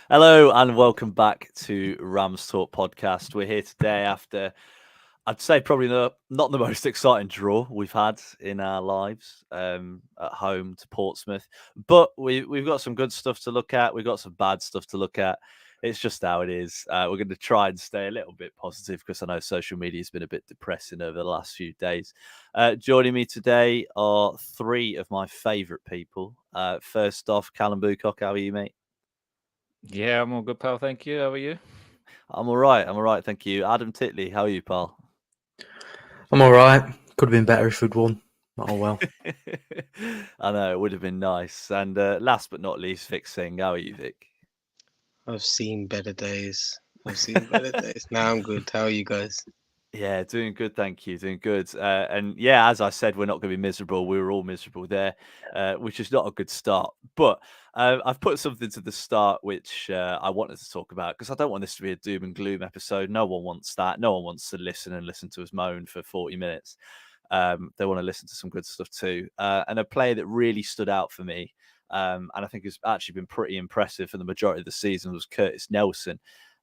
Hello and welcome back to Rams Talk Podcast. We're here today after, I'd say, probably not the most exciting draw we've had in our lives at home to Portsmouth. But we've got some good stuff to look at. We've got some bad stuff to look at. It's just how it is. We're going to try and stay a little bit positive because I know social media has been a bit depressing over the last few days. Joining me today are three of my favourite people. First off, Callum Boocock, how are you, mate? Yeah, I'm all good, pal. Thank you. How are you? I'm all right. Thank you. Adam Titley, how are you, pal? I'm all right. Could have been better if we'd won. Oh well. I know, it would have been nice. And last but not least, Vic Singh. How are you, Vic? I've seen better days. Now I'm good. How are you guys? Yeah, doing good, thank you. Doing good. And yeah, as I said, we're not going to be miserable. We were all miserable there, which is not a good start. But I've put something to the start which I wanted to talk about because I don't want this to be a doom and gloom episode. No one wants that. No one wants to listen to us moan for 40 minutes. They want to listen to some good stuff too. And a player that really stood out for me, and I think has actually been pretty impressive for the majority of the season, was Curtis Nelson.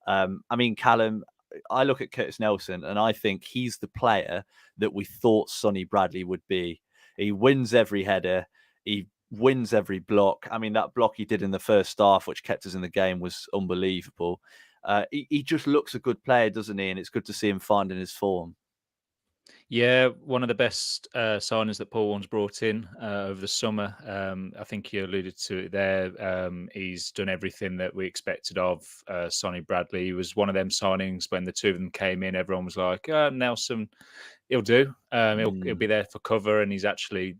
I mean, Callum, I look at Curtis Nelson and I think he's the player that we thought Sonny Bradley would be. He wins every header. He wins every block. I mean, that block he did in the first half, which kept us in the game, was unbelievable. He just looks a good player, doesn't he? And it's good to see him finding his form. Yeah, one of the best signings that Paul Warne's brought in over the summer. I think you alluded to it there. He's done everything that we expected of Sonny Bradley. He was one of them signings when the two of them came in. Everyone was like, Nelson, he'll do. He'll be there for cover, and he's actually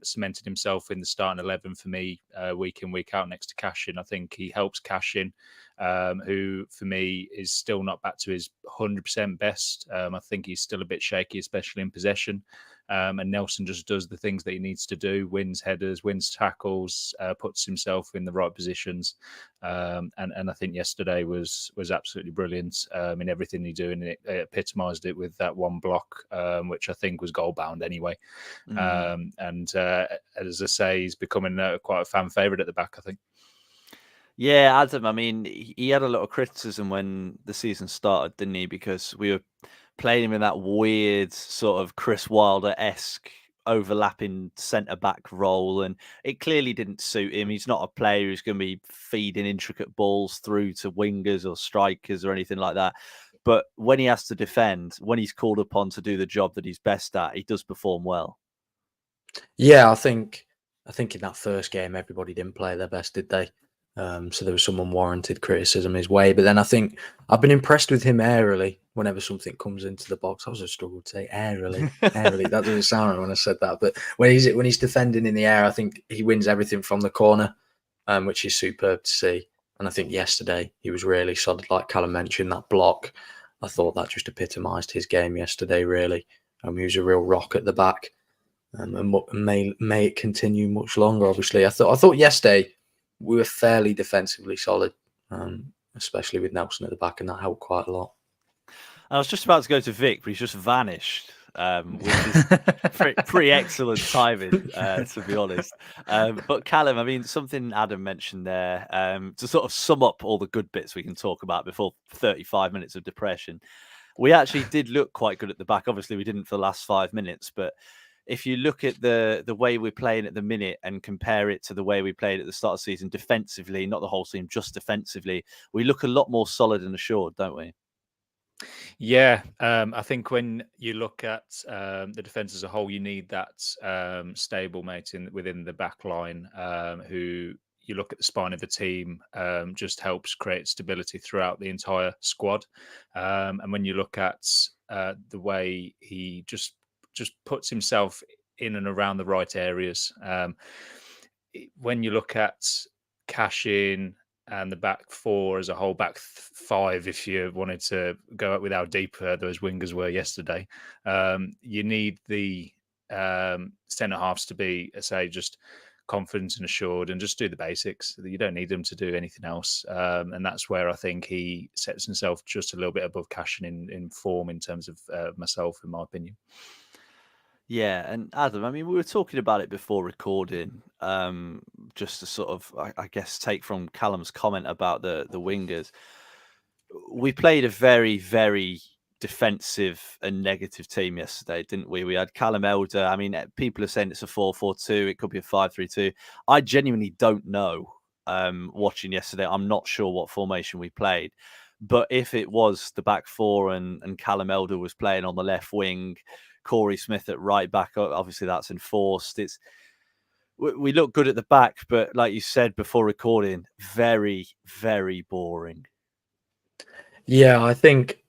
cemented himself in the starting 11 for me week in, week out next to Cashin. I think he helps Cashin, who for me is still not back to his 100% best. I think he's still a bit shaky, especially in possession. And Nelson just does the things that he needs to do, wins headers, wins tackles, puts himself in the right positions. And I think yesterday was absolutely brilliant in everything he did, and it epitomised it with that one block, which I think was goal bound anyway. And as I say, he's becoming quite a fan favourite at the back, I think. Yeah, Adam, I mean, he had a lot of criticism when the season started, didn't he? Because we were playing him in that weird sort of Chris Wilder-esque overlapping centre-back role, and it clearly didn't suit him. He's not a player who's going to be feeding intricate balls through to wingers or strikers or anything like that. But when he has to defend, when he's called upon to do the job that he's best at, he does perform well. Yeah, I think in that first game, everybody didn't play their best, did they? So there was some unwarranted criticism his way. But then I think I've been impressed with him aerially. Whenever something comes into the box, I was a struggle to say aerially. That doesn't sound right when I said that. But when he's defending in the air, I think he wins everything from the corner, which is superb to see. And I think yesterday he was really solid, like Callum mentioned, that block. I thought that just epitomised his game yesterday, really. He was a real rock at the back, and may it continue much longer. Obviously, I thought yesterday we were fairly defensively solid, especially with Nelson at the back, and that helped quite a lot. I was just about to go to Vic, but he's just vanished, which is pretty excellent timing, to be honest. But Callum, I mean, something Adam mentioned there, to sort of sum up all the good bits we can talk about before 35 minutes of depression. We actually did look quite good at the back. Obviously, we didn't for the last 5 minutes, but if you look at the way we're playing at the minute and compare it to the way we played at the start of the season defensively, not the whole team, just defensively, we look a lot more solid and assured, don't we? Yeah, I think when you look at the defence as a whole, you need that stable mate within the back line who you look at the spine of the team, just helps create stability throughout the entire squad. And when you look at the way he just puts himself in and around the right areas, when you look at Cashin and the back four as a whole, back five, if you wanted to go up with how deep those wingers were yesterday, you need the centre halves to be, say, just confident and assured and just do the basics. You don't need them to do anything else. And that's where I think he sets himself just a little bit above Cashin in form in terms of myself, in my opinion. Yeah, and Adam, I mean, we were talking about it before recording, just to sort of, I guess, take from Callum's comment about the wingers. We played a very, very defensive and negative team yesterday, didn't we? We had Callum Elder. I mean, people are saying it's a 4-4-2. It could be a 5-3-2. I genuinely don't know. Watching yesterday, I'm not sure what formation we played. But if it was the back four and Callum Elder was playing on the left wing, Corey Smith at right back, obviously that's enforced. We look good at the back, but like you said before recording, very, very boring. Yeah, I think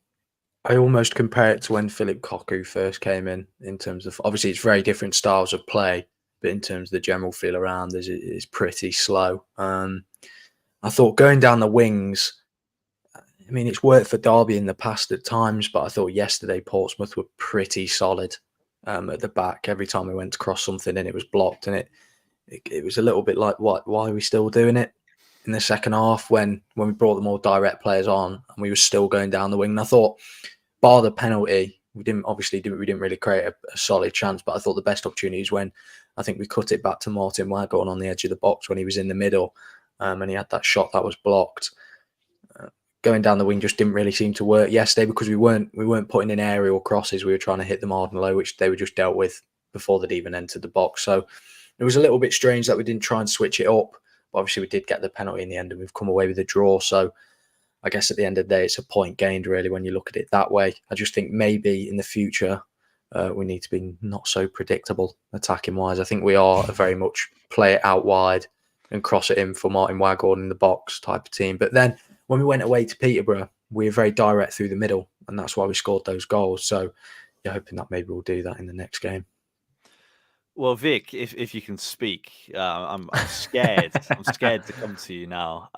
I almost compare it to when Philip Cocu first came in terms of, obviously it's very different styles of play, but in terms of the general feel around, it's pretty slow. I thought going down the wings, I mean, it's worked for Derby in the past at times, but I thought yesterday Portsmouth were pretty solid at the back. Every time we went to cross something and it was blocked, and it was a little bit like, why are we still doing it in the second half when we brought the more direct players on and we were still going down the wing? And I thought, bar the penalty, we didn't really create a solid chance, but I thought the best opportunity is when I think we cut it back to Martin Waghorn on the edge of the box when he was in the middle, and he had that shot that was blocked. Going down the wing just didn't really seem to work yesterday because we weren't putting in aerial crosses. We were trying to hit them hard and low, which they were just dealt with before they'd even entered the box. So it was a little bit strange that we didn't try and switch it up. But obviously, we did get the penalty in the end, and we've come away with a draw. So I guess at the end of the day, it's a point gained, really, when you look at it that way. I just think maybe in the future, we need to be not so predictable attacking-wise. I think we are a very much play it out wide and cross it in for Martin Waghorn in the box type of team. But then when we went away to Peterborough, we were very direct through the middle, and that's why we scored those goals. So you're hoping that maybe we'll do that in the next game. Well, Vic, if you can speak, I'm scared. I'm scared to come to you now.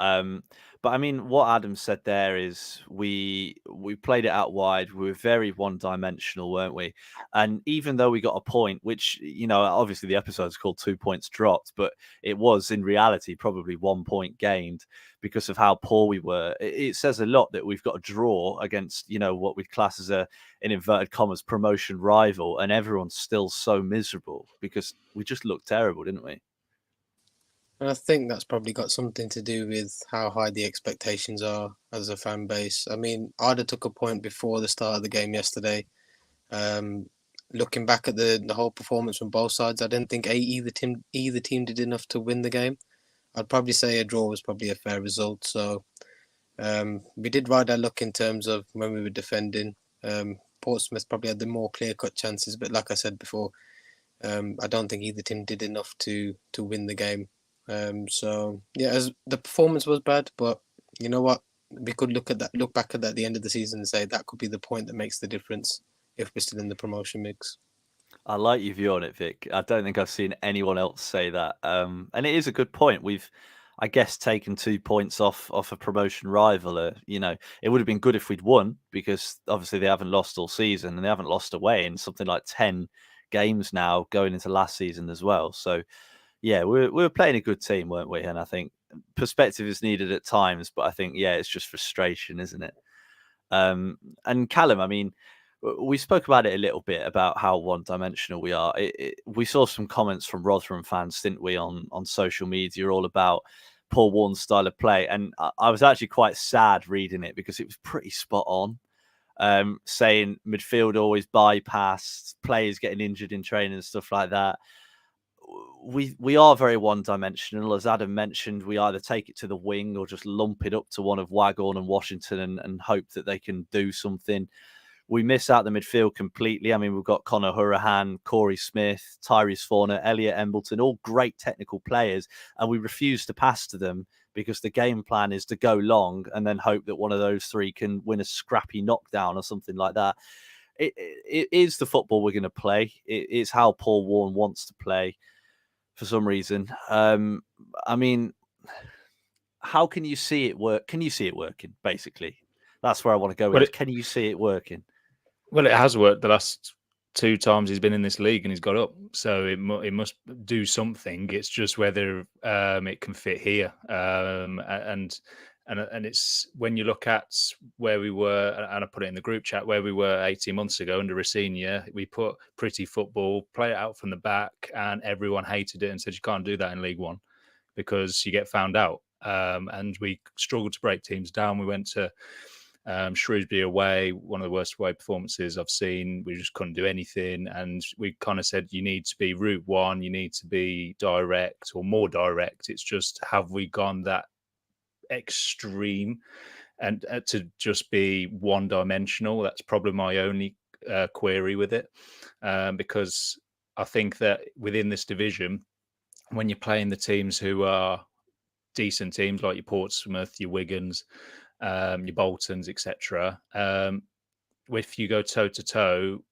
But I mean, what Adam said there is we played it out wide. We were very one-dimensional, weren't we? And even though we got a point, which, you know, obviously the episode's called 2 points dropped, but it was in reality probably 1 point gained because of how poor we were. It says a lot that we've got a draw against, you know, what we'd class as a, in inverted commas, promotion rival, and everyone's still so miserable because we just looked terrible, didn't we? And I think that's probably got something to do with how high the expectations are as a fan base. I mean, Arda took a point before the start of the game yesterday. Looking back at the whole performance from both sides, I didn't think either team did enough to win the game. I'd probably say a draw was probably a fair result. So we did ride our luck in terms of when we were defending. Portsmouth probably had the more clear-cut chances, but like I said before, I don't think either team did enough to win the game. So yeah, as the performance was bad, but you know what? We could look back at that at the end of the season and say that could be the point that makes the difference if we're still in the promotion mix. I like your view on it, Vic. I don't think I've seen anyone else say that. And it is a good point. We've, I guess, taken 2 points off a promotion rival. You know, it would have been good if we'd won because obviously they haven't lost all season and they haven't lost away in something like 10 games now going into last season as well. So yeah, we were playing a good team, weren't we? And I think perspective is needed at times, but I think, yeah, it's just frustration, isn't it? And Callum, I mean, we spoke about it a little bit about how one-dimensional we are. We saw some comments from Rotherham fans, didn't we, on social media, all about Paul Warne's style of play. And I was actually quite sad reading it because it was pretty spot on. Saying midfield always bypassed, players getting injured in training and stuff like that. We are very one-dimensional. As Adam mentioned, we either take it to the wing or just lump it up to one of Waghorn and Washington and hope that they can do something. We miss out the midfield completely. I mean, we've got Conor Hurahan, Corey Smith, Tyrese Forner, Elliot Embleton, all great technical players, and we refuse to pass to them because the game plan is to go long and then hope that one of those three can win a scrappy knockdown or something like that. It is the football we're going to play. It's how Paul Warne wants to play for some reason. I mean, how can you see it work? Can you see it working? Basically, that's where I want to go with it. Can you see it working? Well, it has worked the last 2 times he's been in this league and he's got up. So it must do something. It's just whether it can fit here. And And it's when you look at where we were, and I put it in the group chat, where we were 18 months ago under Rosenior, we put pretty football, play it out from the back, and everyone hated it and said you can't do that in League One because you get found out. And we struggled to break teams down. We went to Shrewsbury away, one of the worst away performances I've seen. We just couldn't do anything. And we kind of said, you need to be route one, you need to be direct or more direct. It's just, have we gone that extreme and to just be one dimensional? That's probably my only query with it, because I think that within this division, when you're playing the teams who are decent teams like your Portsmouth, your Wigans, your Boltons, etc., if you go toe to toe,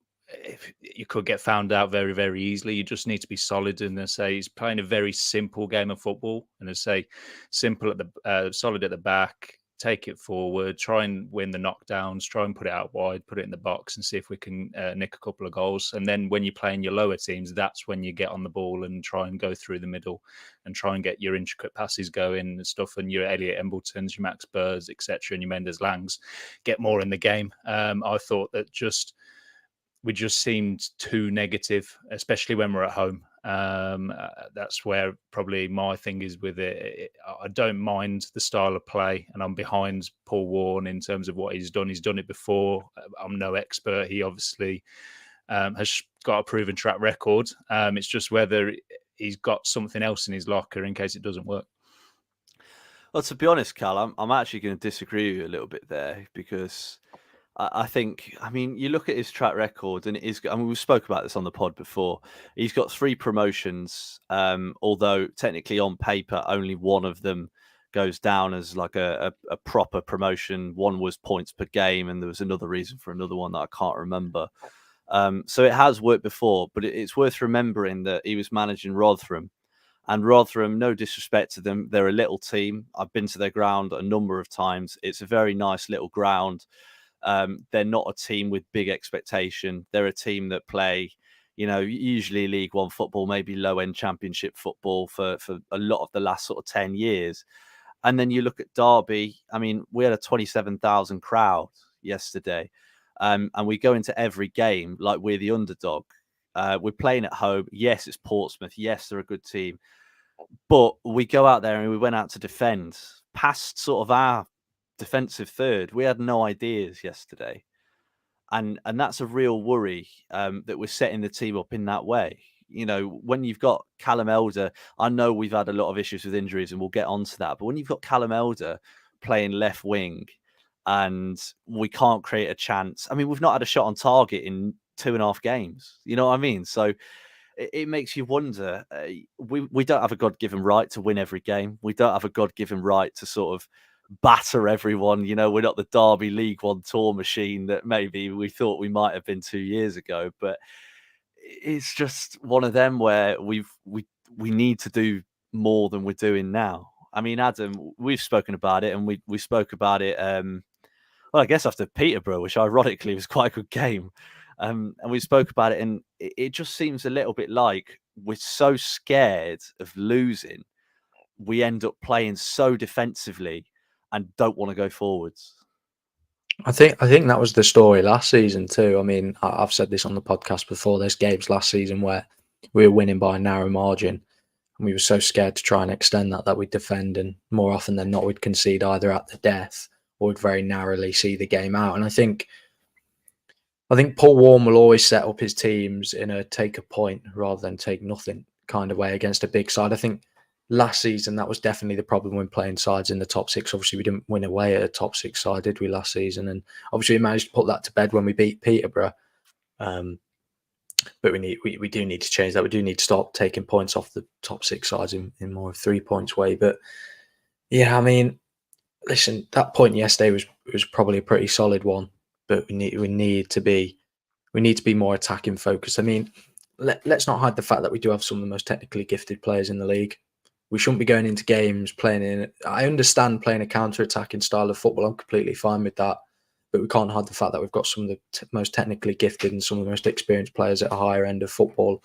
you could get found out very, very easily. You just need to be solid. And I say he's playing a very simple game of football, and I say simple at the solid at the back, take it forward, try and win the knockdowns, try and put it out wide, put it in the box, and see if we can nick a couple of goals. And then when you're playing your lower teams, that's when you get on the ball and try and go through the middle and try and get your intricate passes going and stuff. And your Elliot Embletons, your Max Birds, etc., and your Mendes Langs get more in the game. I thought that we just seemed too negative, especially when we're at home. That's where probably my thing is with it. I don't mind the style of play, and I'm behind Paul Warne in terms of what he's done. He's done it before. I'm no expert. He obviously has got a proven track record. It's just whether he's got something else in his locker in case it doesn't work. Well, to be honest, Cal, I'm actually going to disagree with you a little bit there, because I think, you look at his track record, and it is, we spoke about this on the pod before. He's got 3 promotions, although technically on paper, only one of them goes down as like a proper promotion. One was points per game, and there was another reason for another one that I can't remember. So it has worked before, but it's worth remembering that he was managing Rotherham. And Rotherham, no disrespect to them, they're a little team. I've been to their ground a number of times. It's a very nice little ground. They're not a team with big expectation. They're a team that play, usually League One football, maybe low-end Championship football for a lot of the last sort of 10 years. And then you look at Derby. We had a 27,000 crowd yesterday, and we go into every game like we're the underdog. We're playing at home. Yes, it's Portsmouth. Yes, they're a good team. But we go out there and we went out to defend past sort of our defensive third. We had no ideas yesterday, and that's a real worry, that we're setting the team up in that way. When you've got Callum Elder, I know we've had a lot of issues with injuries, and we'll get onto that, but when you've got Callum Elder playing left wing and we can't create a chance, we've not had a shot on target in 2.5 games. You know what I mean? So it makes you wonder. We don't have a God-given right to win every game. We don't have a God-given right to sort of batter everyone. We're not the Derby League One tour machine that maybe we thought we might have been 2 years ago. But it's just one of them where we need to do more than we're doing now. Adam, we've spoken about it, and we spoke about it. I guess after Peterborough, which ironically was quite a good game. And we spoke about it, and it just seems a little bit like we're so scared of losing, we end up playing so defensively and don't want to go forwards. I think that was the story last season too. I've said this on the podcast before. There's games last season where we were winning by a narrow margin, and we were so scared to try and extend that we'd defend, and more often than not, we'd concede either at the death or would very narrowly see the game out. And I think Paul Warne will always set up his teams in a take a point rather than take nothing kind of way against a big side. I think last season that was definitely the problem when playing sides in the top 6. Obviously, we didn't win away at a top 6 side, did we, last season? And obviously, we managed to put that to bed when we beat Peterborough. But we do need to change that. We do need to stop taking points off the top 6 sides in more of 3 points way. But yeah, listen, that point yesterday was probably a pretty solid one. But we need to be more attacking focused. Let's not hide the fact that we do have some of the most technically gifted players in the league. We shouldn't be going into games playing in. I understand playing a counter-attacking style of football. I'm completely fine with that. But we can't hide the fact that we've got some of the most technically gifted and some of the most experienced players at a higher end of football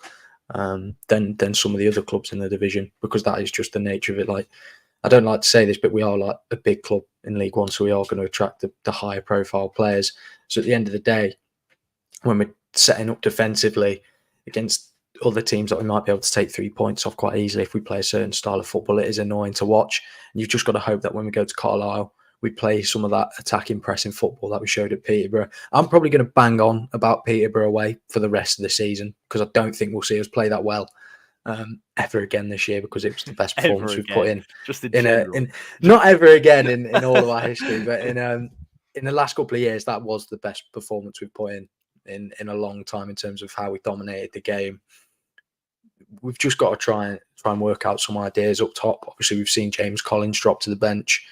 than some of the other clubs in the division, because that is just the nature of it. Like, I don't like to say this, but we are like a big club in League One, so we are going to attract the higher profile players. So at the end of the day, when we're setting up defensively against other teams that we might be able to take 3 points off quite easily if we play a certain style of football, it is annoying to watch. And you've just got to hope that when we go to Carlisle, we play some of that attacking pressing football that we showed at Peterborough. I'm probably going to bang on about Peterborough away for the rest of the season because I don't think we'll see us play that well ever again this year, because it was the best performance we've put in. Just in not ever again in all of our history, but in the last couple of years, that was the best performance we've put in a long time in terms of how we dominated the game. We've just got to try and work out some ideas up top. Obviously, we've seen James Collins drop to the bench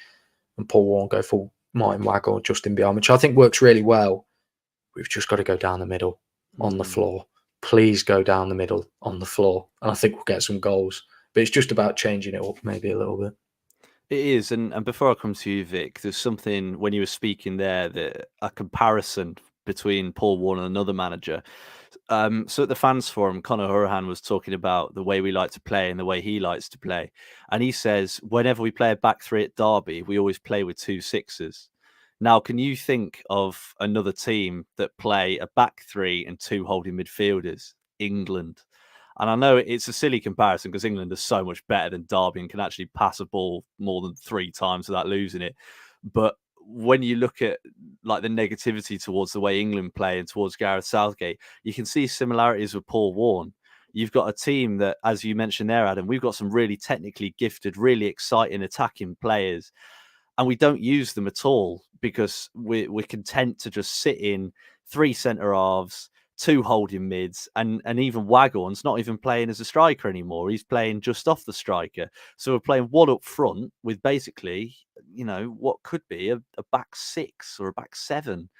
and Paul Warren go for Martin Waggle, Justin Bjorn, which I think works really well. We've just got to go down the middle on the floor. Please go down the middle on the floor, and I think we'll get some goals. But it's just about changing it up maybe a little bit. It is, and before I come to you, Vic, there's something when you were speaking there, that a comparison between Paul Warren and another manager. So at the fans forum, Conor Hourihane was talking about the way we like to play and the way he likes to play. And he says, whenever we play a back three at Derby, we always play with 2 6s. Now, can you think of another team that play a back three and 2 holding midfielders? England. And I know it's a silly comparison because England is so much better than Derby and can actually pass a ball more than 3 times without losing it. But when you look at like the negativity towards the way England play and towards Gareth Southgate, you can see similarities with Paul Warren. You've got a team that, as you mentioned there, Adam, we've got some really technically gifted, really exciting attacking players, and we don't use them at all because we're content to just sit in 3 centre halves, 2 holding mids, and even Waghorn's not even playing as a striker anymore. He's playing just off the striker. So we're playing one up front with basically, what could be a back 6 or a back 7.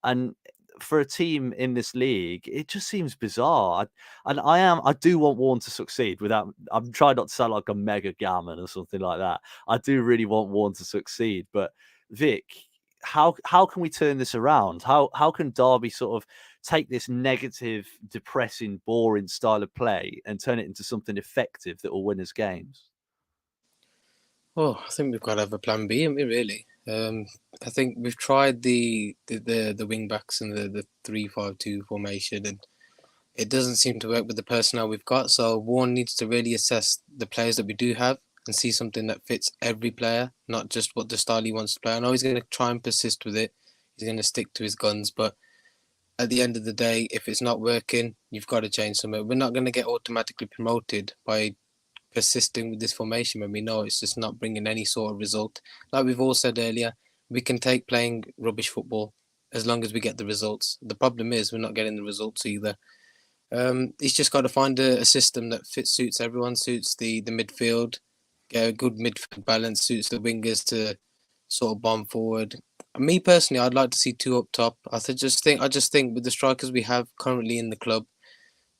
And for a team in this league, it just seems bizarre. I do want Warren to succeed I'm trying not to sound like a mega gammon or something like that. I do really want Warren to succeed. But Vic, how can we turn this around? How can Derby sort of take this negative, depressing, boring style of play and turn it into something effective that will win us games? Well, I think we've got to have a plan B, haven't we, really? I think we've tried the wing backs and the 3-5-2 formation, and it doesn't seem to work with the personnel we've got. So Warren needs to really assess the players that we do have and see something that fits every player, not just what the style he wants to play. I know he's going to try and persist with it. He's going to stick to his guns, but at the end of the day, if it's not working, you've got to change something. We're not going to get automatically promoted by persisting with this formation when we know it's just not bringing any sort of result. Like we've all said earlier, we can take playing rubbish football as long as we get the results. The problem is we're not getting the results either. He's just got to find a system that suits everyone, suits the midfield, get a good midfield balance, suits the wingers to sort of bomb forward. Me personally, I'd like to see 2 up top. I just think with the strikers we have currently in the club,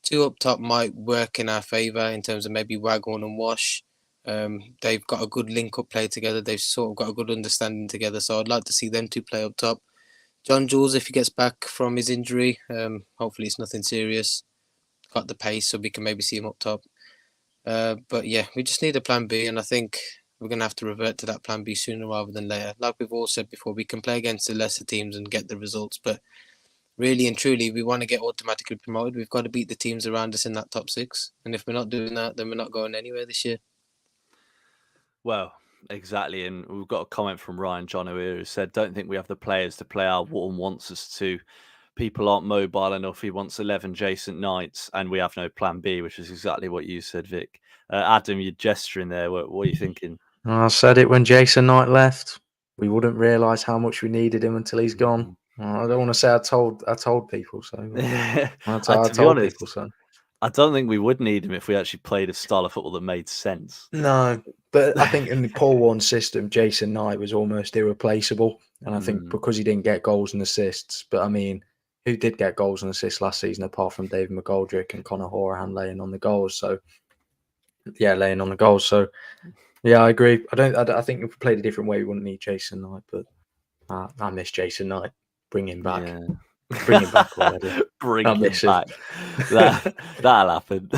2 up top might work in our favour in terms of maybe Waghorn and Wash. They've got a good link-up play together. They've sort of got a good understanding together. So I'd like to see them 2 play up top. John Jules, if he gets back from his injury, hopefully it's nothing serious. Got the pace, so we can maybe see him up top. But yeah, we just need a plan B, and I think we're going to have to revert to that plan B sooner rather than later. Like we've all said before, we can play against the lesser teams and get the results, but really and truly, we want to get automatically promoted. We've got to beat the teams around us in that top 6. And if we're not doing that, then we're not going anywhere this year. Well, exactly. And we've got a comment from Ryan John here who said, don't think we have the players to play how Warren wants us to. People aren't mobile enough. He wants 11 Jason Knights, and we have no plan B, which is exactly what you said, Vic. Adam, you're gesturing there. What are you thinking? I said it when Jason Knight left. We wouldn't realise how much we needed him until he's gone. I don't want to say I told people so. I told people so. I don't think we would need him if we actually played a style of football that made sense. No, but I think in the Paul Warren system, Jason Knight was almost irreplaceable. And I think because he didn't get goals and assists, but I mean, who did get goals and assists last season apart from David McGoldrick and Conor Hourihane laying on the goals? So, yeah, laying on the goals. So, yeah, I agree. I think if we played a different way, we wouldn't need Jason Knight, but I miss Jason Knight. Bring him back. Yeah. Bring him back already. Bring him back. That'll happen.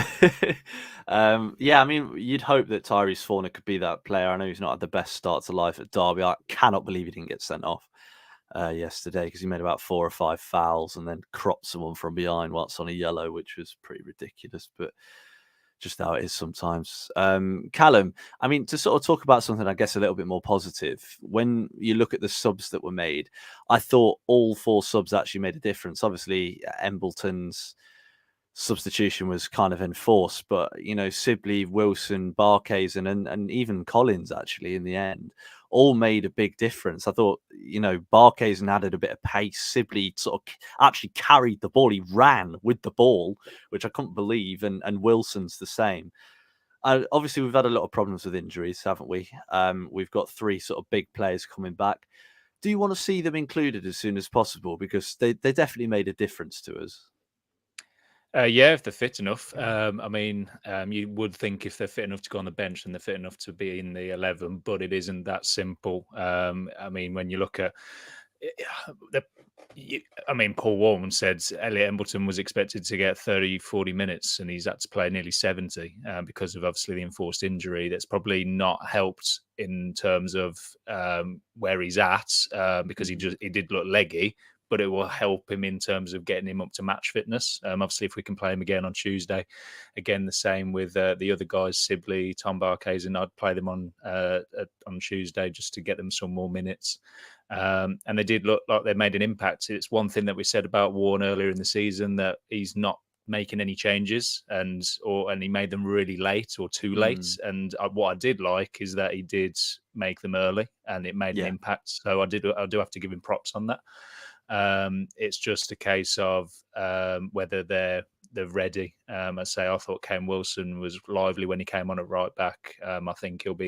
Yeah, I mean, you'd hope that Tyrese Forner could be that player. I know he's not had the best start to life at Derby. I cannot believe he didn't get sent off yesterday because he made about 4 or 5 fouls and then cropped someone from behind whilst on a yellow, which was pretty ridiculous. But just how it is sometimes. Callum, I mean, to sort of talk about something, I guess, a little bit more positive, when you look at the subs that were made, I thought all 4 subs actually made a difference. Obviously, Embleton's substitution was kind of enforced, but, you know, Sibley, Wilson, Barkhazen, and even Collins, actually, in the end, all made a big difference. I thought, you know, Barkhazen added a bit of pace. Sibley sort of actually carried the ball. He ran with the ball, which I couldn't believe. And Wilson's the same. Obviously, we've had a lot of problems with injuries, haven't we? We've got 3 sort of big players coming back. Do you want to see them included as soon as possible? Because they definitely made a difference to us. Yeah, if they're fit enough. I mean, you would think if they're fit enough to go on the bench, then they're fit enough to be in the 11, but it isn't that simple. I mean, when you look at Paul Warman said Elliot Embleton was expected to get 30, 40 minutes and he's had to play nearly 70 because of obviously the enforced injury. That's probably not helped in terms of where he's at because he did look leggy, but it will help him in terms of getting him up to match fitness. Obviously, if we can play him again on Tuesday, again, the same with the other guys, Sibley, Tom Barkhazen, I'd play them on Tuesday just to get them some more minutes. And they did look like they made an impact. It's one thing that we said about Warren earlier in the season, that he's not making any changes and he made them really late or too late. And what I did like is that he did make them early and it made an impact. So I do have to give him props on that. It's just a case of whether they're ready. I thought Ken Wilson was lively when he came on at right back. I think he'll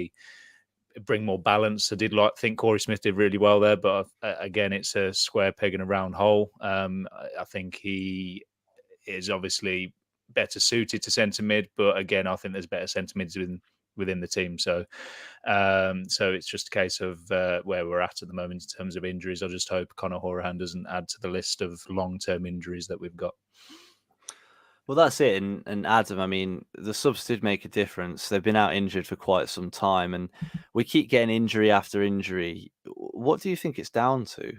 bring more balance. I did think Corey Smith did really well there, but again, it's a square peg in a round hole. I think he is obviously better suited to centre mid, but again, I think there's better centre mids within the team. So it's just a case of where we're at the moment in terms of injuries. I just hope Conor Horahan doesn't add to the list of long-term injuries that we've got. Well, that's it. And Adam, I mean, the subs did make a difference. They've been out injured for quite some time, and we keep getting injury after injury. What do you think it's down to?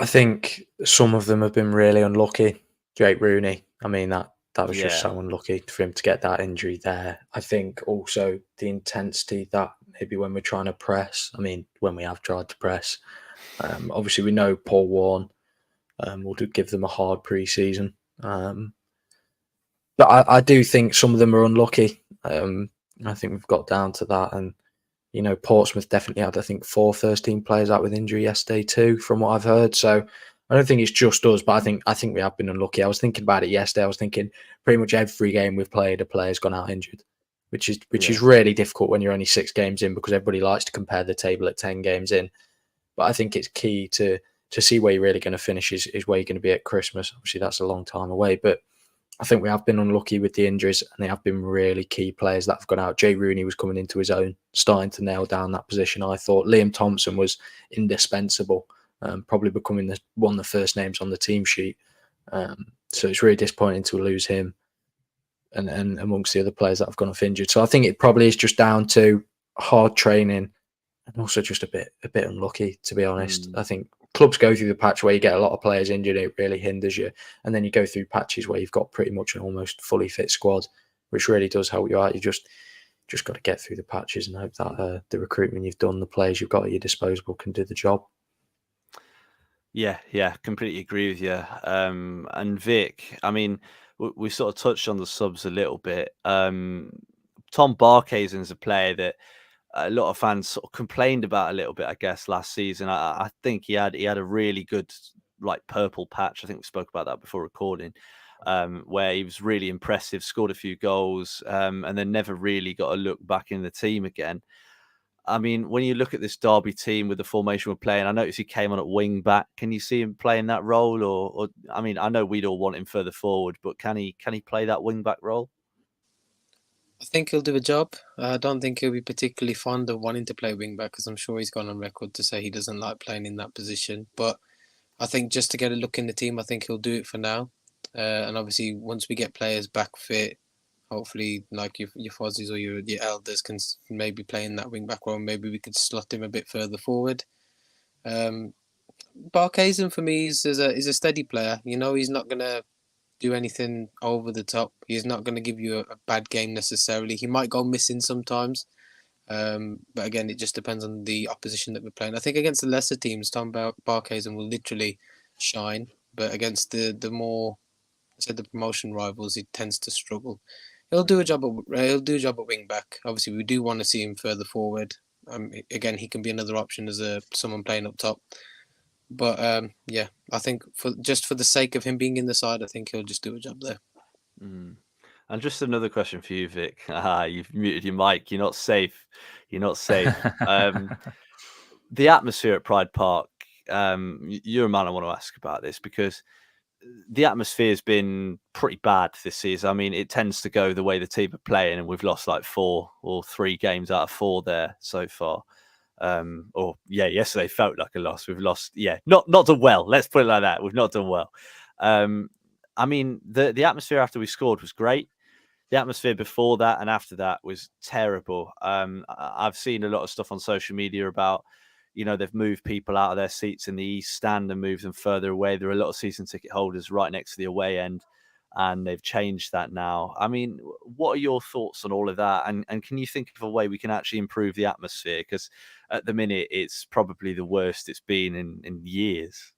I think some of them have been really unlucky. Jake Rooney, I mean, that was just so unlucky for him to get that injury there. I think also the intensity that maybe when we're trying to press, I mean, when we have tried to press, obviously we know Paul Warren will give them a hard pre-season. But I do think some of them are unlucky. I think we've got down to that. And, you know, Portsmouth definitely had, I think, 4 first-team players out with injury yesterday too, from what I've heard. So I don't think it's just us, but I think we have been unlucky. I was thinking about it yesterday. I was thinking pretty much every game we've played, a player's gone out injured, which is really difficult when you're only 6 games in, because everybody likes to compare the table at 10 games in. But I think it's key to see where you're really going to finish is where you're going to be at Christmas. Obviously, that's a long time away, but I think we have been unlucky with the injuries, and they have been really key players that have gone out. Jay Rooney was coming into his own, starting to nail down that position. I thought Liam Thompson was indispensable, probably becoming one of the first names on the team sheet. So it's really disappointing to lose him and amongst the other players that have gone off injured. So I think it probably is just down to hard training and also just a bit unlucky, to be honest. I think clubs go through the patch where you get a lot of players injured, it really hinders you. And then you go through patches where you've got pretty much an almost fully fit squad, which really does help you out. You just got to get through the patches and hope that the recruitment you've done, the players you've got at your disposal can do the job. Yeah, completely agree with you. And Vic, I mean, we sort of touched on the subs a little bit. Tom Barkhazen is a player that a lot of fans sort of complained about a little bit, I guess, last season. I think he had a really good purple patch. I think we spoke about that before recording, where he was really impressive, scored a few goals, and then never really got a look back in the team again. I mean, when you look at this Derby team with the formation we're playing, I noticed he came on at wing back. Can you see him playing that role, or I mean, I know we'd all want him further forward, but can he play that wing back role? I think he'll do a job. I don't think he'll be particularly fond of wanting to play wing back, because I'm sure he's gone on record to say he doesn't like playing in that position. But I think just to get a look in the team, I think he'll do it for now. And obviously, once we get players back fit, hopefully, like your Fozzies or your Elders can maybe play in that wing back role. Maybe we could slot him a bit further forward. Barkhuizen for me is a steady player. You know, he's not gonna do anything over the top. He's not gonna give you a bad game necessarily. He might go missing sometimes. But again, it just depends on the opposition that we're playing. I think against the lesser teams, Tom Barkhuizen will literally shine, but against the more, I said, the promotion rivals, he tends to struggle. He'll do a job at wing back. Obviously, we do want to see him further forward. Again, he can be another option as someone playing up top. But yeah, I think for the sake of him being in the side, I think he'll just do a job there. And just another question for you, Vic. You've muted your mic. You're not safe. You're not safe. The atmosphere at Pride Park, you're a man I want to ask about this, because the atmosphere has been pretty bad this season. I mean, it tends to go the way the team are playing, and we've lost like 4 or 3 games out of 4 there so far. Yesterday felt like a loss. We've lost, not done well. Let's put it like that. We've not done well. I mean, the atmosphere after we scored was great. The atmosphere before that and after that was terrible. I've seen a lot of stuff on social media about, they've moved people out of their seats in the East Stand and moved them further away. There are a lot of season ticket holders right next to the away end, and they've changed that now. I mean, what are your thoughts on all of that? And can you think of a way we can actually improve the atmosphere? Because at the minute, it's probably the worst it's been in years.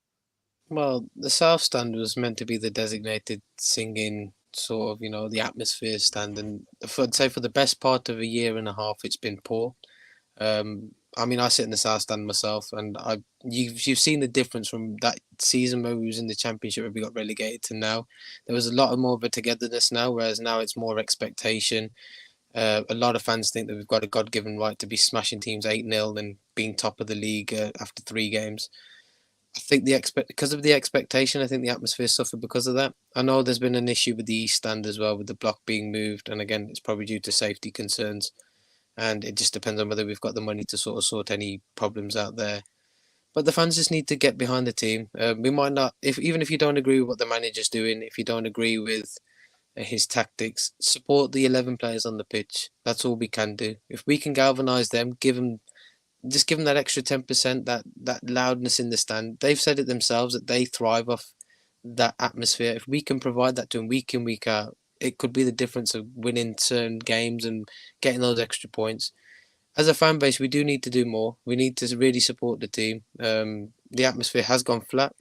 Well, the South Stand was meant to be the designated singing sort of, the atmosphere stand, and I'd say for the best part of a year and a half, it's been poor. I mean, I sit in the South Stand myself, and you've seen the difference from that season where we was in the Championship where we got relegated to now. There was a lot more of a togetherness now, whereas now it's more expectation. A lot of fans think that we've got a God-given right to be smashing teams 8-0 and being top of the league after 3 games. I think because of the expectation, I think the atmosphere suffered because of that. I know there's been an issue with the East Stand as well, with the block being moved, and again, it's probably due to safety concerns. And it just depends on whether we've got the money to sort any problems out there. But the fans just need to get behind the team. We might not, even if you don't agree with what the manager's doing, if you don't agree with his tactics, support the 11 players on the pitch. That's all we can do. If we can galvanise them, give them that extra 10%, that loudness in the stand. They've said it themselves that they thrive off that atmosphere. If we can provide that to them week in, week out, it could be the difference of winning certain games and getting those extra points. As a fan base, we do need to do more. We need to really support the team. The atmosphere has gone flat.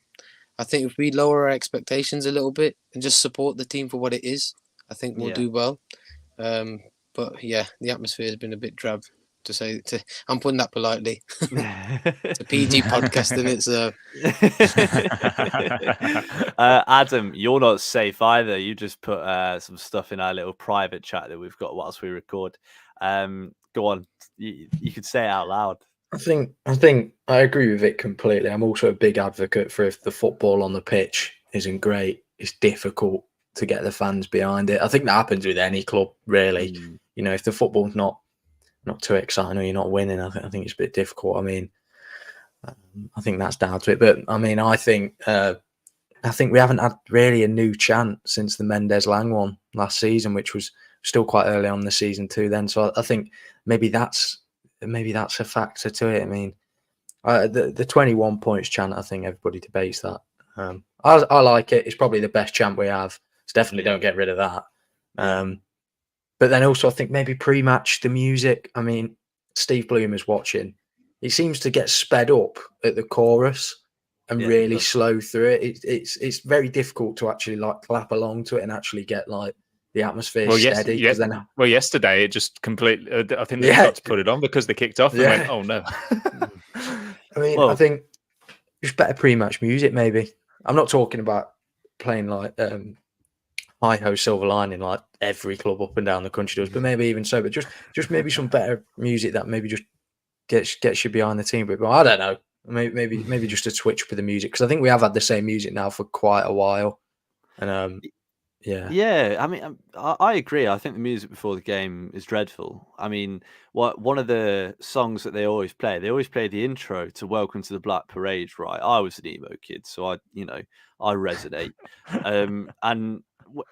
I think if we lower our expectations a little bit and just support the team for what it is, I think we'll do well. But yeah, the atmosphere has been a bit drab. I'm putting that politely. It's a PG podcast, isn't it? So, Adam, you're not safe either. You just put some stuff in our little private chat that we've got whilst we record. Go on, you could say it out loud. I think I agree with it completely. I'm also a big advocate for, if the football on the pitch isn't great, it's difficult to get the fans behind it. I think that happens with any club, really. If the football's not too exciting or you're not winning, I think it's a bit difficult. I mean, I think that's down to it. But I mean, I think we haven't had really a new chant since the Mendes Lang one last season, which was still quite early on in the season too then. So I think maybe that's a factor to it. I mean, the 21 points chant, I think everybody debates that. I like it. It's probably the best chant we have. So definitely don't get rid of that. But then also, I think maybe pre-match the music. I mean, Steve Bloomer's watching. He seems to get sped up at the chorus and really slow through it. It's very difficult to actually clap along to it and actually get the atmosphere steady. Yesterday it just completely. I think they forgot to put it on because they kicked off and went, "Oh no!" I mean, I think just better pre-match music. Maybe I'm not talking about playing Hi-Ho Silver Lining like every club up and down the country does, but maybe even so. But just maybe some better music that maybe just gets you behind the team. But I don't know. Maybe just a switch with the music, because I think we have had the same music now for quite a while. And Yeah, I mean, I agree. I think the music before the game is dreadful. I mean, one of the songs that they always play the intro to Welcome to the Black Parade, right? I was an emo kid, so I resonate. And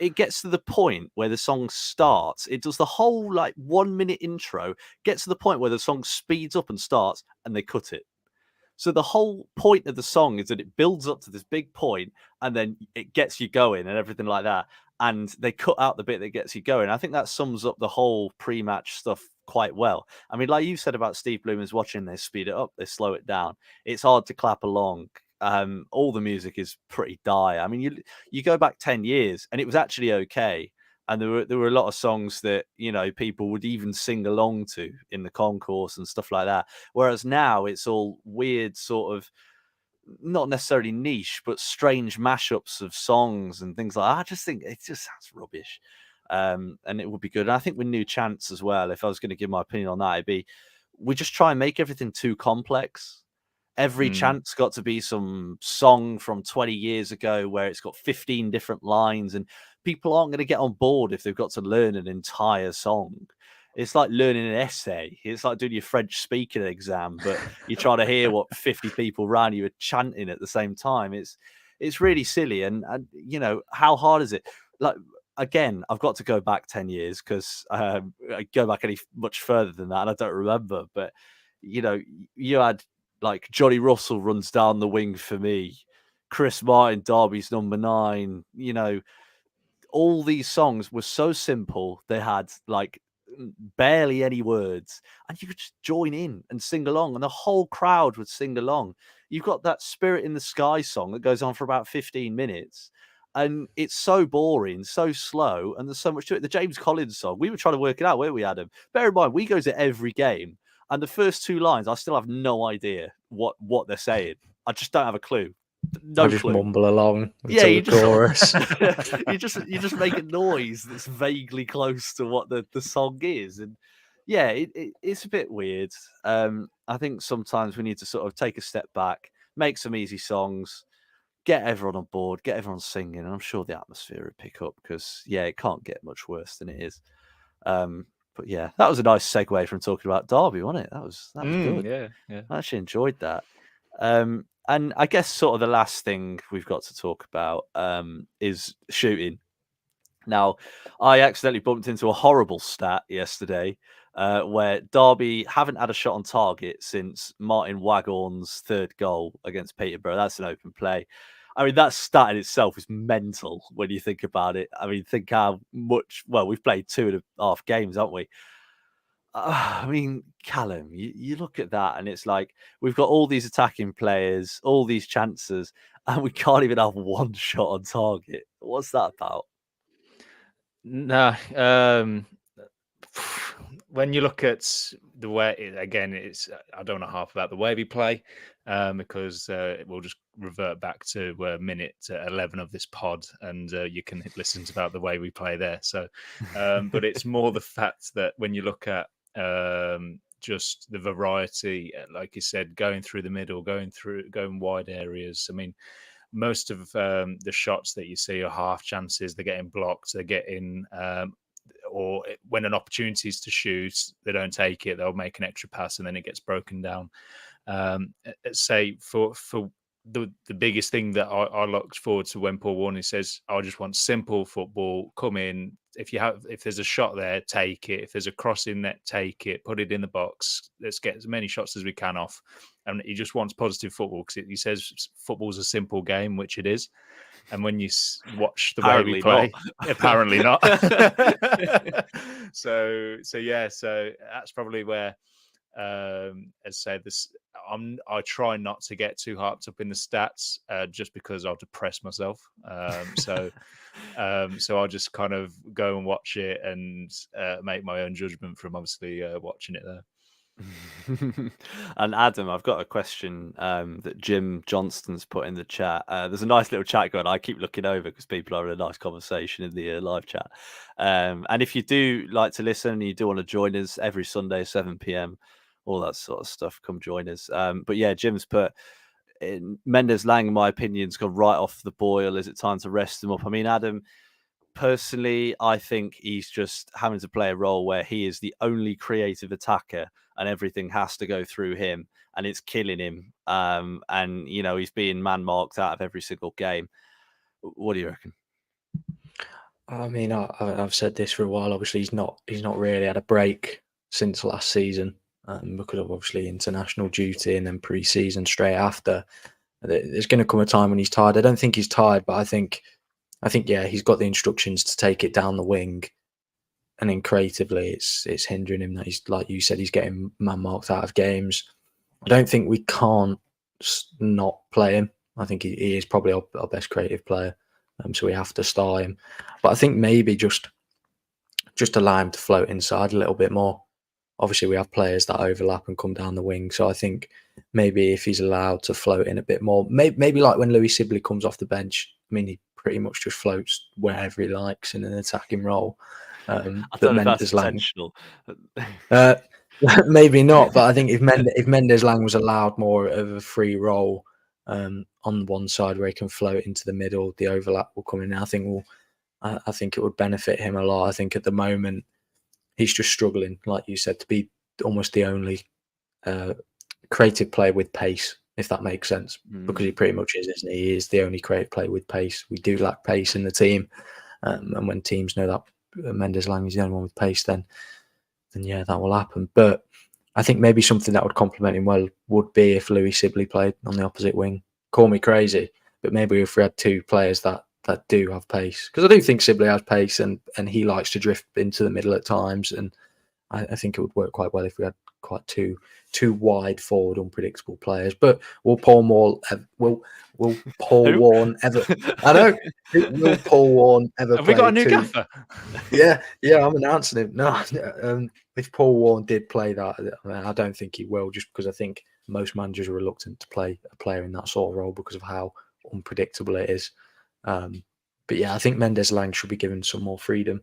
it gets to the point where the song starts. It does the whole like 1 minute intro, gets to the point where the song speeds up and starts, and they cut it. So the whole point of the song is that it builds up to this big point and then it gets you going and everything like that. And they cut out the bit that gets you going. I think that sums up the whole pre-match stuff quite well. I mean, like you said about Steve Bloomer's watching, they speed it up, they slow it down. It's hard to clap along. All the music is pretty dire. I mean, you go back 10 years and it was actually okay. And there were a lot of songs that, people would even sing along to in the concourse and stuff like that. Whereas now it's all weird, sort of not necessarily niche, but strange mashups of songs and things like that. I just think it just sounds rubbish. And it would be good. And I think with new chants as well, if I was going to give my opinion on that, it'd be we just try and make everything too complex. Every chant's got to be some song from 20 years ago where it's got 15 different lines, and people aren't going to get on board if they've got to learn an entire song. It's like learning an essay. It's like doing your French speaking exam, but you try to hear what 50 people around you are chanting at the same time. It's really silly. And how hard is it? Like, again, I've got to go back 10 years because I go back any much further than that and I don't remember. But, you had like Johnny Russell runs down the wing for me, Chris Martin, Derby's number 9. All these songs were so simple. They had like barely any words, and you could just join in and sing along, and the whole crowd would sing along. You've got that Spirit in the Sky song that goes on for about 15 minutes. And it's so boring, so slow, and there's so much to it. The James Collins song, we were trying to work it out, weren't we, Adam? Bear in mind, we go to every game, and the first 2 lines, I still have no idea what they're saying. I just don't have a clue. No I just clue. mumble along Yeah, until the chorus. you just make a noise that's vaguely close to what the song is, and yeah, it's a bit weird. I think sometimes we need to sort of take a step back, make some easy songs, get everyone on board, get everyone singing, and I'm sure the atmosphere would pick up because it can't get much worse than it is. But yeah, that was a nice segue from talking about Derby, wasn't it? That was good. Yeah. I actually enjoyed that. And I guess sort of the last thing we've got to talk about is shooting. Now, I accidentally bumped into a horrible stat yesterday where Derby haven't had a shot on target since Martin Waghorn's 3rd goal against Peterborough. That's an open play. I mean, that stat in itself is mental when you think about it. I mean, think how much... Well, we've played 2.5 games, haven't we? I mean, Callum, you look at that and it's like we've got all these attacking players, all these chances, and we can't even have one shot on target. What's that about? No, when you look at the way, again, it's I don't know half about the way we play because we'll just revert back to minute 11 of this pod, and you can listen to about the way we play there. So, but it's more the fact that when you look at just the variety, like you said, going through the middle, going wide areas. I mean, most of the shots that you see are half chances. They're getting blocked. They're getting, or when an opportunity is to shoot, they don't take it. They'll make an extra pass and then it gets broken down. Say for the biggest thing that I looked forward to when Paul Warney says, "I just want simple football. Come in. If there's a shot there, take it. If there's a cross in net, take it. Put it in the box. Let's get as many shots as we can off." And he just wants positive football because he says football's a simple game, which it is. And when you watch the way we play, apparently not. So that's probably where, as I say, I try not to get too hyped up in the stats, just because I'll depress myself. So I'll just kind of go and watch it and make my own judgment from obviously watching it there. And Adam, I've got a question that Jim Johnston's put in the chat. There's a nice little chat going. I keep looking over because people are in a nice conversation in the live chat. And if you do like to listen and you do want to join us every Sunday, 7 p.m, all that sort of stuff, come join us. But yeah, Jim's put Mendes Lang, in my opinion, has gone right off the boil. Is it time to rest him up? I mean, Adam, personally, I think he's just having to play a role where he is the only creative attacker and everything has to go through him, and it's killing him. And he's being man marked out of every single game. What do you reckon? I mean, I've said this for a while. Obviously, he's not really had a break since last season because of obviously international duty and then pre-season straight after. There's going to come a time when he's tired. I don't think he's tired, but I think yeah, he's got the instructions to take it down the wing, and then creatively, it's hindering him. That he's, like you said, he's getting man marked out of games. I don't think we can't not play him. I think he is probably our best creative player. So we have to start him. But I think maybe just allow him to float inside a little bit more. Obviously, we have players that overlap and come down the wing. So I think maybe if he's allowed to float in a bit more, maybe like when Louis Sibley comes off the bench, I mean, he pretty much just floats wherever he likes in an attacking role. I don't know if that's intentional. Maybe not, but I think if Mendes-Lang was allowed more of a free role on one side where he can float into the middle, the overlap will come in. I think it would benefit him a lot. I think at the moment he's just struggling, like you said, to be almost the only creative player with pace, if that makes sense, because he pretty much is, isn't he? He is the only creative player with pace. We do lack pace in the team, and when teams know that Mendes-Lang is the only one with pace, then yeah, that will happen. But I think maybe something that would complement him well would be if Louis Sibley played on the opposite wing. Call me crazy, but maybe if we had two players that do have pace, because I do think Sibley has pace and he likes to drift into the middle at times, and I think it would work quite well if we had quite two wide forward unpredictable players. But will Paul Warne ever? I know. Will Paul Warne ever? Have we got a new gaffer? Yeah, I'm announcing him. No, if Paul Warne did play that, I don't think he will, just because I think most managers are reluctant to play a player in that sort of role because of how unpredictable it is. But yeah, I think Mendes-Lang should be given some more freedom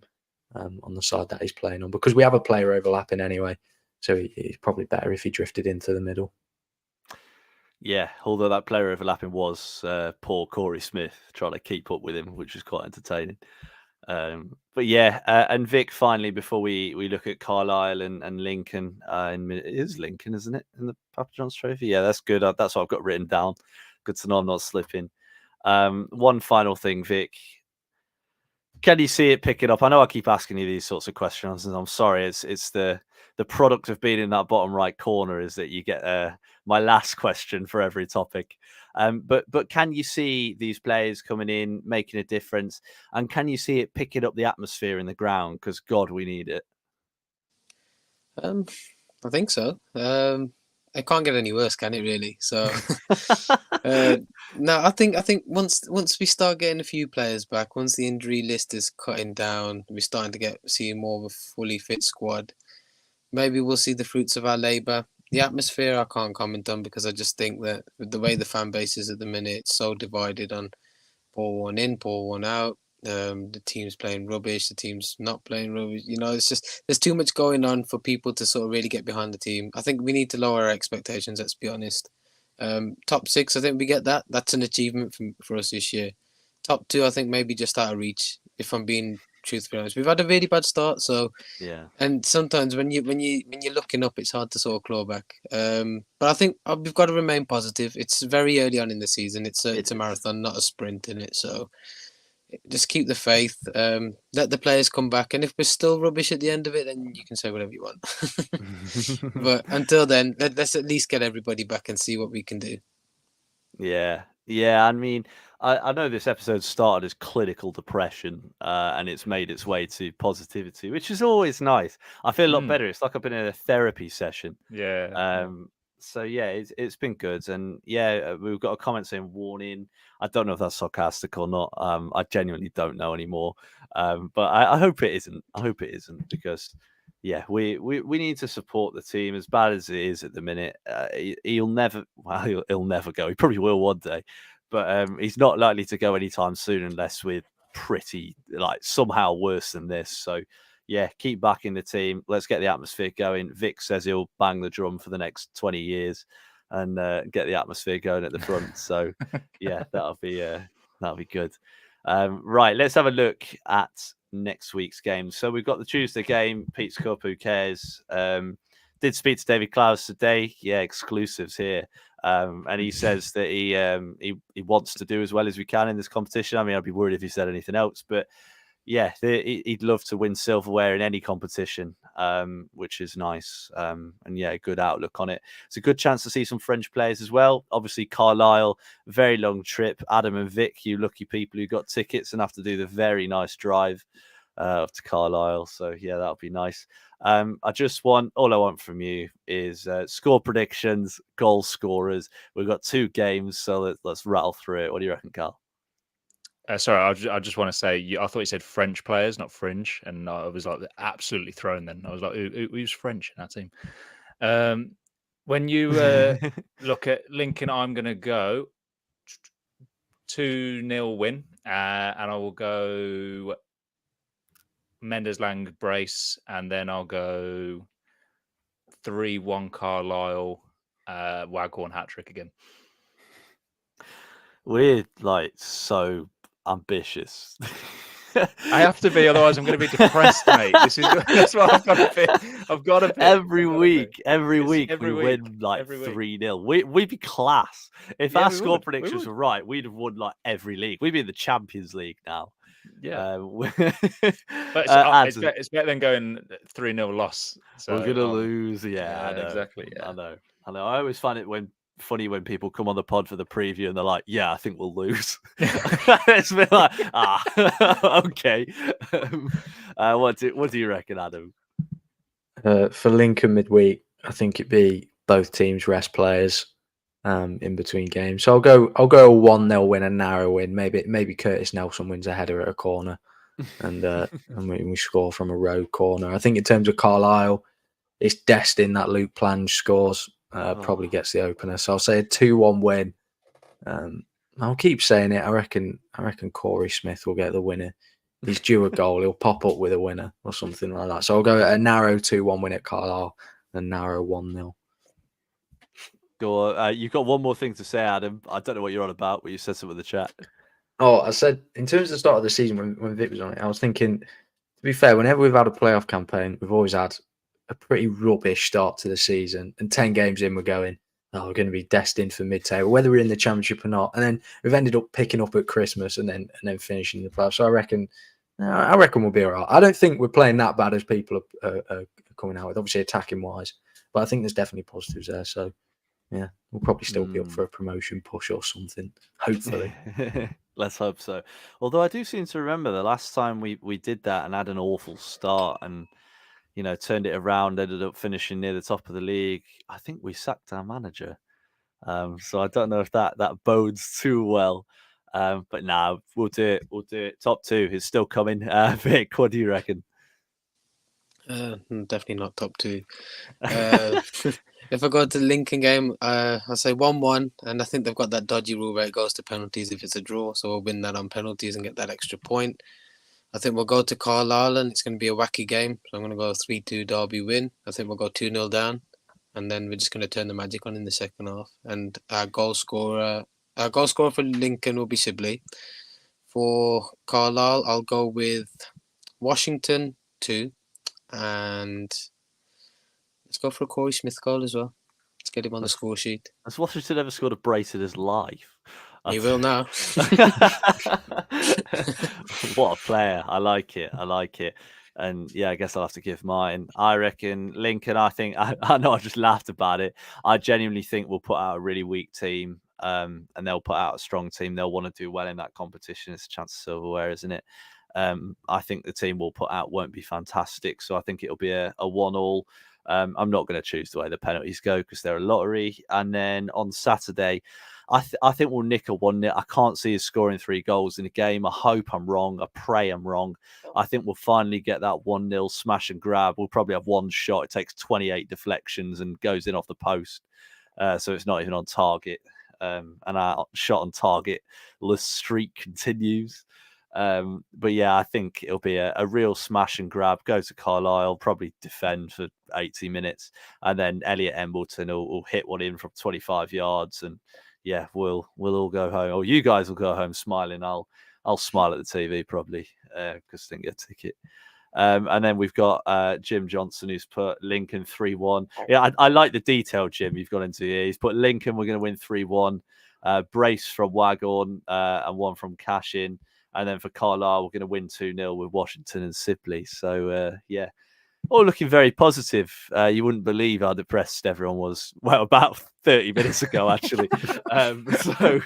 on the side that he's playing on, because we have a player overlapping anyway. So it's probably better if he drifted into the middle. Yeah, although that player overlapping was poor Corey Smith trying to keep up with him, which was quite entertaining. But yeah, and Vic, finally, before we look at Carlisle and Lincoln, it is Lincoln, isn't it, in the Papa John's Trophy? Yeah, that's good. That's what I've got written down. Good to know I'm not slipping. One final thing, Vic. Can you see it picking up? I know I keep asking you these sorts of questions, and I'm sorry. It's the product of being in that bottom right corner is that you get my last question for every topic. But can you see these players coming in, making a difference, and can you see it picking up the atmosphere in the ground? Because God, we need it. I think so. It can't get any worse, can it? Really? So, no, I think once we start getting a few players back, once the injury list is cutting down, we're starting to see more of a fully fit squad. Maybe we'll see the fruits of our labour. The atmosphere I can't comment on, because I just think that with the way the fan base is at the minute, it's so divided on Paul Warne in, Paul Warne out. The team's playing rubbish, the team's not playing rubbish. It's just there's too much going on for people to sort of really get behind the team. I think we need to lower our expectations, let's be honest. Top 6, I think we get that. That's an achievement for us this year. Top 2, I think maybe just out of reach, if I'm being truthfully honest. We've had a really bad start, so yeah. And sometimes when you're looking up, it's hard to sort of claw back. But I think we've got to remain positive. It's very early on in the season. It's a marathon, not a sprint in it. So just keep the faith. Let the players come back, and if we're still rubbish at the end of it, then you can say whatever you want. But until then, let's at least get everybody back and see what we can do. Yeah. I mean, I know this episode started as clinical depression, and it's made its way to positivity, which is always nice. I feel a lot better. It's like I've been in a therapy session. Yeah. So yeah, it's been good, and yeah, we've got a comment saying warning. I don't know if that's sarcastic or not. I genuinely don't know anymore. But I hope it isn't. I hope it isn't, because yeah, we need to support the team, as bad as it is at the minute. He'll never go. He probably will one day, but he's not likely to go anytime soon unless we're pretty somehow worse than this. So yeah, keep backing the team. Let's get the atmosphere going. Vic says he'll bang the drum for the next 20 years and get the atmosphere going at the front. So yeah, that'll be good. Right, let's have a look at next week's game. So we've got the Tuesday game, Pete's Cup, who cares? Did speak to David Klaus today. Yeah, exclusives here. And he says that he wants to do as well as we can in this competition. I mean, I'd be worried if he said anything else, but yeah, he'd love to win silverware in any competition, which is nice. And yeah, good outlook on it. It's a good chance to see some French players as well. Obviously, Carlisle, very long trip. Adam and Vic, you lucky people who got tickets and have to do the very nice drive up to Carlisle. So yeah, that'll be nice. All I want from you is score predictions, goal scorers. We've got 2 games, so let's rattle through it. What do you reckon, Carl? Sorry, I just want to say, I thought you said French players, not fringe, and I was like absolutely thrown. Then I was like, who's French in our team? When you look at Lincoln, I'm going to go 2-0 win, and I will go Mendes Lang brace, and then I'll go 3-1 Carlisle, Waghorn hat trick again. We're like so ambitious. I have to be, otherwise I'm going to be depressed, mate. That's what I've got to be. I've got to be. Every week we win like 3-0. We'd be class. If our score predictions were right, we'd have won like every league. We'd be in the Champions League now. Yeah, but it's better than going 3-0 loss. So, we're gonna lose. Yeah, I know. Exactly. Yeah. I know. I always find it funny when people come on the pod for the preview and they're like, "Yeah, I think we'll lose." It's been like, okay. What do you reckon, Adam? For Lincoln midweek, I think it'd be both teams rest players in between games. So I'll go a 1-0 win, a narrow win. Maybe Curtis Nelson wins a header at a corner, and we score from a road corner. I think in terms of Carlisle, it's destined that Luke Plange scores. Probably gets the opener. So I'll say a 2-1 win. I'll keep saying it. I reckon Corey Smith will get the winner. He's due a goal. He'll pop up with a winner or something like that. So I'll go a narrow 2-1 win at Carlisle, and a narrow 1-0. Go on. You've got one more thing to say, Adam. I don't know what you're on about, but you said something in the chat. Oh, I said in terms of the start of the season when Vic was on it, I was thinking, to be fair, whenever we've had a playoff campaign, we've always had a pretty rubbish start to the season. And 10 games in, we're going, we're going to be destined for mid-table, whether we're in the Championship or not. And then we've ended up picking up at Christmas and then finishing the playoffs. So I reckon we'll be all right. I don't think we're playing that bad as people are coming out with, obviously attacking-wise. But I think there's definitely positives there. So, yeah, we'll probably still be up for a promotion push or something, hopefully. Let's hope so. Although I do seem to remember the last time we did that and had an awful start and, turned it around, ended up finishing near the top of the league. I think we sacked our manager. So I don't know if that bodes too well. But now we'll do it. Top 2 is still coming. Vic, what do you reckon? Definitely not top 2. If I go to the Lincoln game, I'll say 1-1, and I think they've got that dodgy rule where it goes to penalties if it's a draw, so we'll win that on penalties and get that extra point. I think we'll go to Carlisle and it's going to be a wacky game, so I'm going to go 3-2 Derby win. I think we'll go 2-0 down, and then we're just going to turn the magic on in the second half. And our goal scorer for Lincoln will be Sibley. For Carlisle, I'll go with Washington 2, and let's go for a Corey Smith goal as well. Let's get him on the score sheet. Has Washington ever scored a brace in his life? He will now. What a player. I like it. And yeah, I guess I'll have to give mine. I reckon Lincoln, I know I just laughed about it. I genuinely think we'll put out a really weak team and they'll put out a strong team. They'll want to do well in that competition. It's a chance of silverware, isn't it? I think the team we'll put out won't be fantastic. So I think it'll be a 1-1. I'm not going to choose the way the penalties go because they're a lottery. And then on Saturday, I think we'll nick a 1-0. I can't see us scoring 3 goals in a game. I hope I'm wrong. I pray I'm wrong. I think we'll finally get that 1-0 smash and grab. We'll probably have one shot. It takes 28 deflections and goes in off the post. So it's not even on target. And our shot on target streak continues. But yeah, I think it'll be a real smash and grab. Go to Carlisle, probably defend for 80 minutes. And then Elliot Embleton will hit one in from 25 yards. And yeah, we'll all go home. Or you guys will go home smiling. I'll I'll smile at the TV probably because I didn't get a ticket. And then we've got Jim Johnson, who's put Lincoln 3-1. Yeah, I like the detail, Jim, you've got into here. He's put Lincoln, we're going to win 3-1. Brace from Waghorn and one from Cashin. And then for Carlisle, we're going to win 2-0 with Washington and Sibley. So, yeah, all looking very positive. You wouldn't believe how depressed everyone was. Well, about 30 minutes ago, actually. So,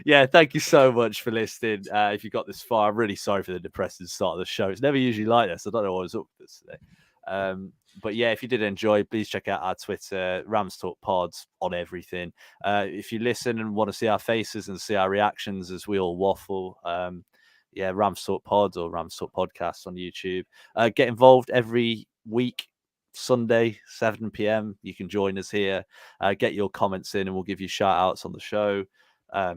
yeah, thank you so much for listening. If you got this far, I'm really sorry for the depressing start of the show. It's never usually like this. I don't know what I was up with this today. But yeah, if you did enjoy, please check out our Twitter, RamsTalkPods on everything. If you listen and want to see our faces and see our reactions as we all waffle, yeah, RamsTalkPod or RamsTalkPodcast on YouTube. Get involved every week, Sunday, 7 p.m. You can join us here. Get your comments in and we'll give you shout outs on the show.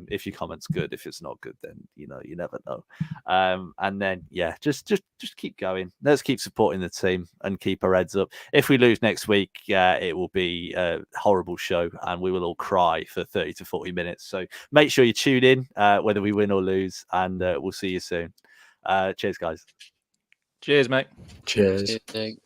If your comment's good, if it's not good, then you never know. And then yeah, just keep going. Let's keep supporting the team and keep our heads up. If we lose next week, it will be a horrible show and we will all cry for 30 to 40 minutes. So make sure you tune in, whether we win or lose, and we'll see you soon. Cheers, guys. Cheers, mate. Cheers. Cheers.